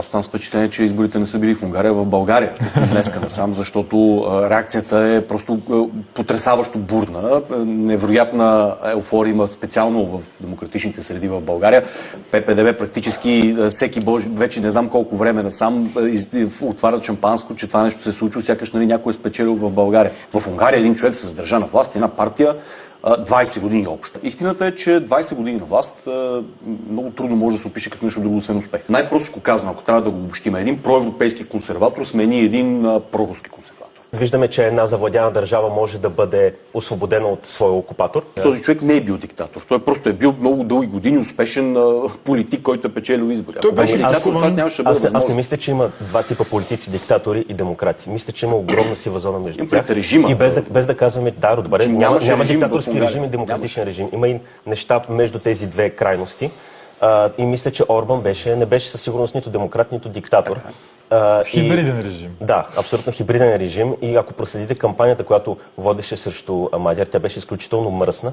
Аз оставам с впечатление, че изборите не са били в Унгария, в България днеска насам, защото реакцията е просто потресаващо бурна. Невероятна еуфория има специално в демократичните среди в България. ППДБ практически всеки божи, вече не знам колко време насам отварят шампанско, че това нещо се е случило, сякаш някой е спечелил в България. В Унгария един човек се задържа на власт, една партия 20 години общо. Истината е, че 20 години на власт много трудно може да се опише като нещо друго, освен успех. Най-просто казано, ако трябва да го обобщим, един проевропейски консерватор смени един проруски консерватор. Виждаме, че една завладяна държава може да бъде освободена от своя окупатор. Този човек не е бил диктатор. Той просто е бил много дълги години успешен политик, който е печелил избори. Той беше Аз не мисля, че има два типа политици, диктатори и демократи. Мисля, че има огромна сива зона между тях. Режима, и без да казваме, да, добре, няма диктаторски режим и демократичен режим. Има и неща между тези две крайности. И мисля, че Орбан не беше със сигурност нито демократ, нито диктатор. Хибриден режим. Да, абсолютно хибриден режим. И ако проследите кампанията, която водеше срещу Мадяр, тя беше изключително мръсна.